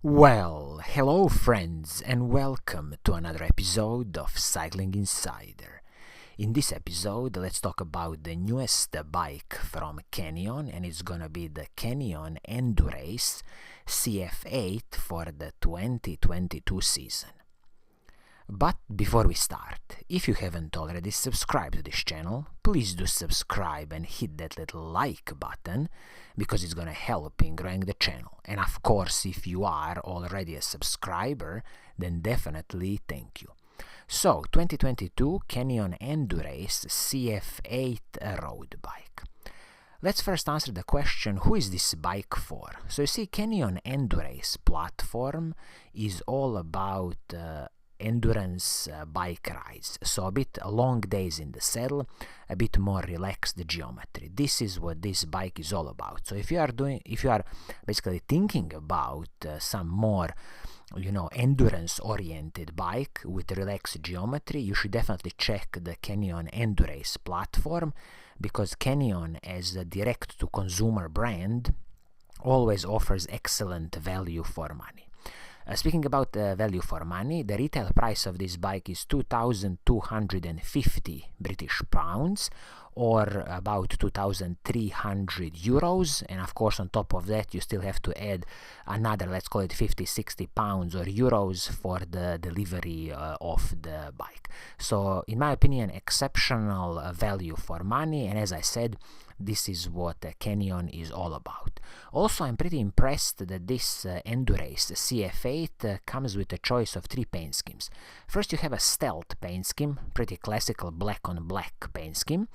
Well, hello friends and welcome to another episode of Cycling Insider. In this episode, let's talk about the newest bike from Canyon, and it's gonna be the Canyon Endurace CF8 for the 2022 season. But before we start, if you haven't already subscribed to this channel, please do subscribe and hit that little like button because it's gonna help in growing the channel. And of course, if you are already a subscriber, then definitely thank you. So, 2022 Canyon Endurace CF8 road bike. Let's first answer the question, who is this bike for? So you see, Canyon Endurace platform is all about endurance bike rides, so a bit long days in the saddle, a bit more relaxed geometry. This is what this bike is all about. So if you are basically thinking about some more endurance oriented bike with relaxed geometry, you should definitely check the Canyon Endurace platform, because Canyon, as a direct to consumer brand, always offers excellent value for money. Speaking about value for money, the retail price of this bike is 2,250 British pounds, or about 2,300 euros, and of course on top of that you still have to add another, let's call it 50-60 pounds or euros for the delivery of the bike. So in my opinion, exceptional value for money, and as I said, this is what Canyon is all about. Also, I'm pretty impressed that this Endurace CF8 comes with a choice of 3 paint schemes. First, you have a stealth paint scheme, pretty classical black on black paint scheme.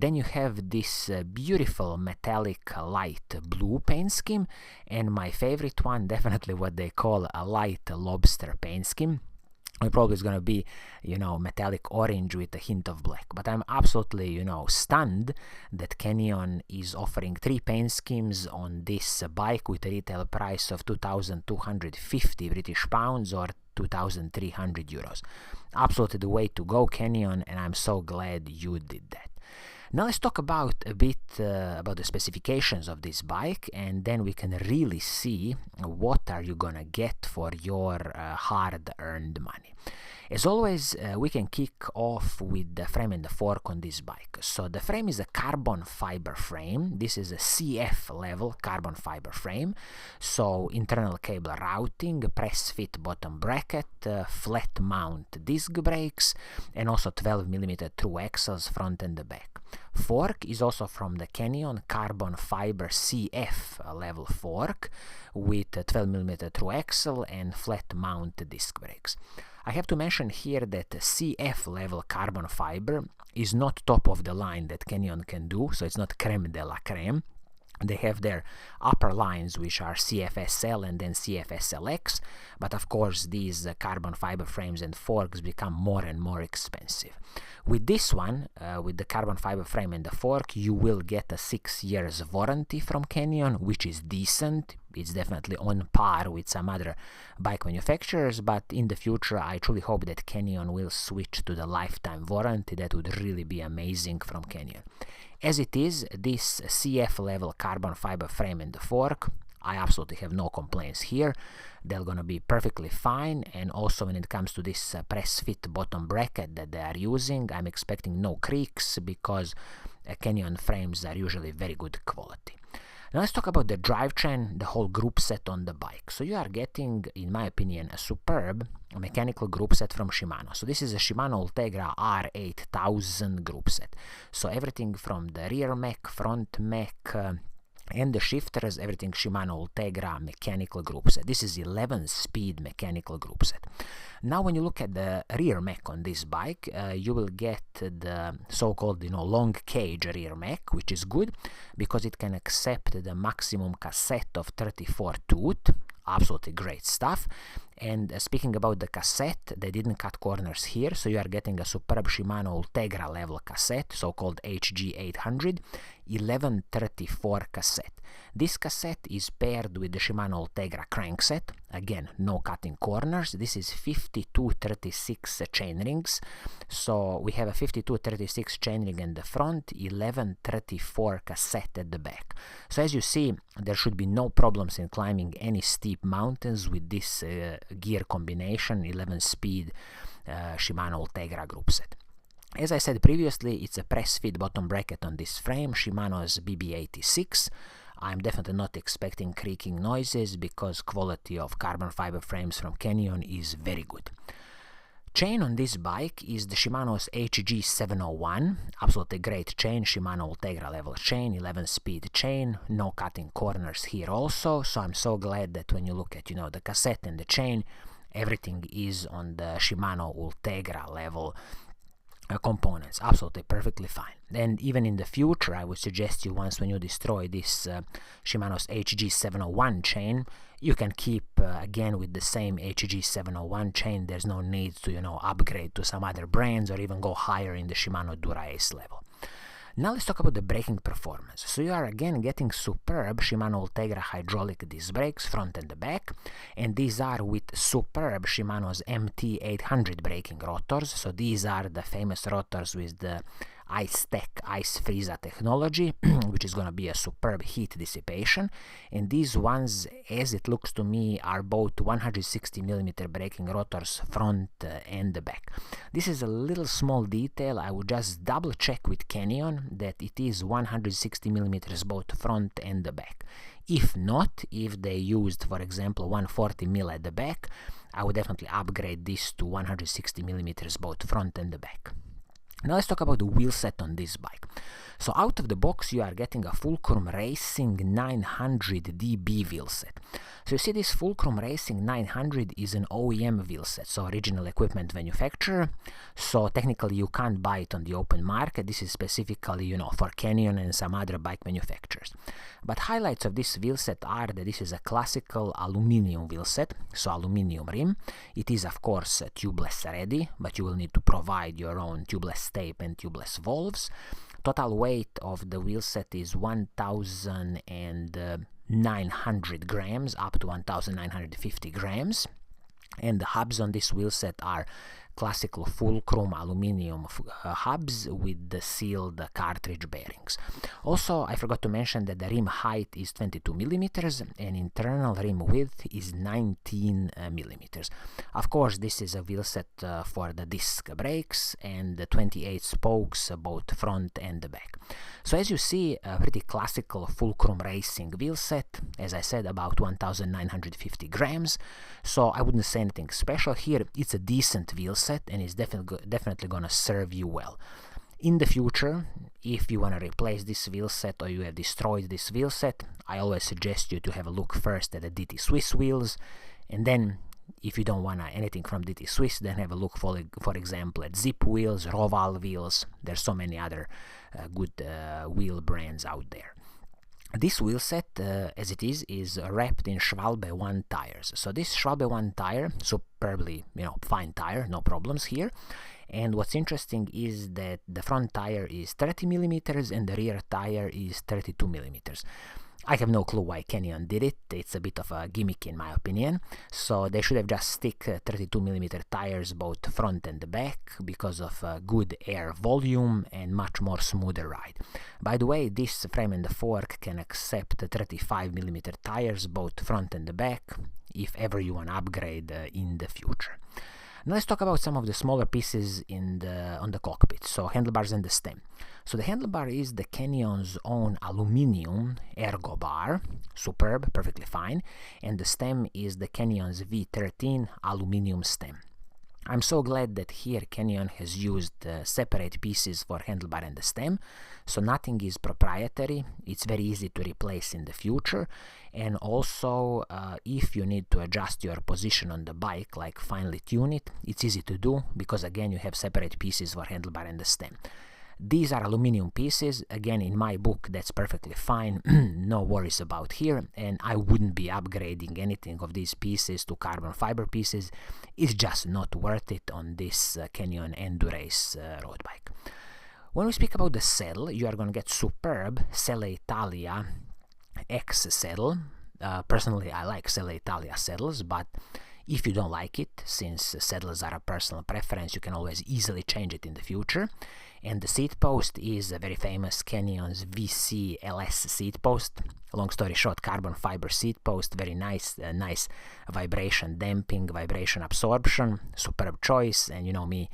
Then you have this beautiful metallic light blue paint scheme, and my favorite one, definitely what they call a light lobster paint scheme. It probably is going to be, metallic orange with a hint of black. But I'm absolutely, stunned that Canyon is offering 3 paint schemes on this bike with a retail price of 2,250 British pounds or 2,300 euros. Absolutely the way to go, Canyon, and I'm so glad you did that. Now let's talk about a bit about the specifications of this bike, and then we can really see what are you gonna get for your hard-earned money. As always, we can kick off with the frame and the fork on this bike. So the frame is a carbon fiber frame. This is a CF level carbon fiber frame. So internal cable routing, press fit bottom bracket, flat mount disc brakes, and also 12mm through axles front and the back. Fork is also from the Canyon carbon fiber CF level fork with 12mm through axle and flat mount disc brakes. I have to mention here that CF level carbon fiber is not top of the line that Canyon can do, so it's not creme de la creme. They have their upper lines, which are CFSL and then CFSLX, but of course these carbon fiber frames and forks become more and more expensive. With this one, with the carbon fiber frame and the fork, you will get a 6 years warranty from Canyon, which is decent. It's definitely on par with some other bike manufacturers, but in the future I truly hope that Canyon will switch to the lifetime warranty. That would really be amazing from Canyon. As it is, this CF level carbon fiber frame and the fork, I absolutely have no complaints here. They're gonna be perfectly fine, and also when it comes to this press fit bottom bracket that they are using, I'm expecting no creaks because Canyon frames are usually very good quality. Now let's talk about the drivetrain, the whole group set on the bike. So you are getting, in my opinion, a superb mechanical group set from Shimano. So this is a Shimano Ultegra R8000 group set. So everything from the rear mech, front mech, and the shifters, everything Shimano Ultegra mechanical group set. This is 11-speed mechanical group set. Now when you look at the rear mech on this bike, you will get the so-called long cage rear mech, which is good because it can accept the maximum cassette of 34 tooth. Absolutely great stuff. And speaking about the cassette, they didn't cut corners here, so you are getting a superb Shimano Ultegra level cassette, so-called HG800, 1134 cassette. This cassette is paired with the Shimano Ultegra crankset. Again, no cutting corners. This is 5236 chain rings. So we have a 5236 chainring in the front, 1134 cassette at the back. So as you see, there should be no problems in climbing any steep mountains with this gear combination, 11-speed Shimano Ultegra group set. As I said previously, it's a press-fit bottom bracket on this frame, Shimano's BB86. I'm definitely not expecting creaking noises because quality of carbon fiber frames from Canyon is very good. Chain on this bike is the Shimano's HG701, absolutely great chain, Shimano Ultegra level chain, 11-speed chain, no cutting corners here also, so I'm so glad that when you look at, the cassette and the chain, everything is on the Shimano Ultegra level components, absolutely perfectly fine. And even in the future, I would suggest you, once when you destroy this Shimano's HG701 chain, you can keep again with the same HG701 chain. There's no need to upgrade to some other brands or even go higher in the Shimano Dura Ace level. Now let's talk about the braking performance. So you are again getting superb Shimano Ultegra hydraulic disc brakes, front and the back, and these are with superb Shimano's MT800 braking rotors. So these are the famous rotors with the Ice Tech Ice Freeza technology, which is going to be a superb heat dissipation. And these ones, as it looks to me, are both 160mm braking rotors, front and the back. This is a little small detail. I would just double check with Canyon that it is 160mm both front and the back. If not, if they used, for example, 140mm at the back, I would definitely upgrade this to 160mm both front and the back. Now let's talk about the wheel set on this bike. So out of the box you are getting a Fulcrum Racing 900 DB wheel set. So you see, this Fulcrum Racing 900 is an OEM wheel set, so original equipment manufacturer. So technically you can't buy it on the open market. This is specifically, for Canyon and some other bike manufacturers. But highlights of this wheel set are that this is a classical aluminum wheel set, so aluminum rim. It is of course tubeless ready, but you will need to provide your own tubeless tape and tubeless valves. Total weight of the wheel set is 1,900 grams up to 1,950 grams, and the hubs on this wheel set are classical Fulcrum aluminum hubs with the sealed cartridge bearings. Also, I forgot to mention that the rim height is 22mm and internal rim width is 19mm. Of course, this is a wheel set for the disc brakes and the 28 spokes both front and the back. So as you see, a pretty classical Fulcrum Racing wheel set, as I said, about 1,950 grams. So I wouldn't say anything special here. It's a decent wheel set and is definitely gonna serve you well. In the future, if you want to replace this wheel set or you have destroyed this wheel set, I always suggest you to have a look first at the DT Swiss wheels, and then if you don't want anything from DT Swiss, then have a look for example at Zip wheels, Roval wheels. There's so many other good wheel brands out there. This wheel set, as it is wrapped in Schwalbe 1 tires. So this Schwalbe 1 tire, superbly, fine tire, no problems here. And what's interesting is that the front tire is 30mm and the rear tire is 32mm. I have no clue why Canyon did it. It's a bit of a gimmick in my opinion. So they should have just stick 32mm tires both front and the back because of good air volume and much more smoother ride. By the way, this frame and the fork can accept 35mm tires both front and the back if ever you want to upgrade in the future. Now let's talk about some of the smaller pieces on the cockpit, so handlebars and the stem. So the handlebar is the Canyon's own aluminum ergo bar, superb, perfectly fine, and the stem is the Canyon's V13 aluminum stem. I'm so glad that here Canyon has used separate pieces for handlebar and the stem, so nothing is proprietary. It's very easy to replace in the future, and also if you need to adjust your position on the bike, like finely tune it, it's easy to do because again you have separate pieces for handlebar and the stem. These are aluminum pieces. Again, in my book, that's perfectly fine. No worries about here, and I wouldn't be upgrading anything of these pieces to carbon fiber pieces. It's just not worth it on this Canyon Endurace road bike. When we speak about the saddle, you are going to get superb Selle Italia X saddle. Personally, I like Selle Italia saddles, but if you don't like it, since saddles are a personal preference, you can always easily change it in the future. And the seat post is a very famous Canyon's VC LS seat post. Long story short, carbon fiber seat post, very nice, nice vibration damping, vibration absorption, superb choice. And you know me,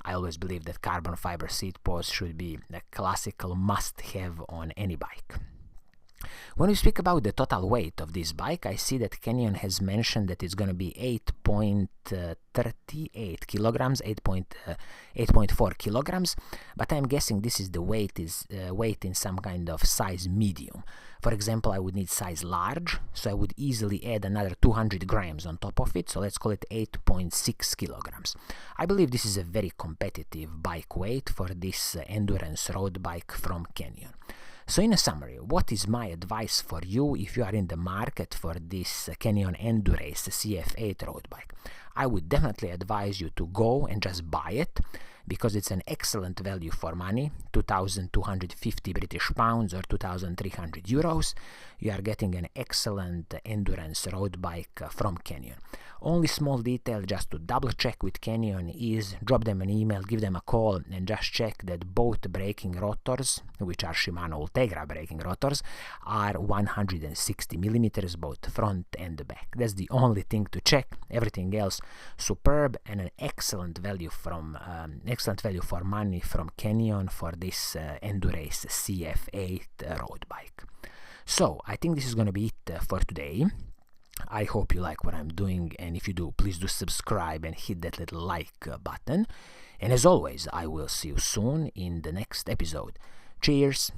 I always believe that carbon fiber seat post should be a classical must-have on any bike. When we speak about the total weight of this bike, I see that Canyon has mentioned that it's going to be 8.38 kilograms, 8.4 kilograms, but I'm guessing this is the weight in some kind of size medium. For example, I would need size large, so I would easily add another 200 grams on top of it, so let's call it 8.6 kilograms. I believe this is a very competitive bike weight for this endurance road bike from Canyon. So in a summary, what is my advice for you if you are in the market for this Canyon Endurace CF8 road bike? I would definitely advise you to go and just buy it, because it's an excellent value for money, 2,250 British pounds or 2,300 euros. You are getting an excellent endurance road bike from Canyon. Only small detail just to double check with Canyon is drop them an email, give them a call, and just check that both braking rotors, which are Shimano Ultegra braking rotors, are 160 millimeters, both front and back. That's the only thing to check. Everything else superb, and an excellent value for money from Canyon for this Endurace CF8 road bike. So I think this is going to be it for today. I hope you like what I'm doing, and if you do, please do subscribe and hit that little like button. And as always, I will see you soon in the next episode. Cheers!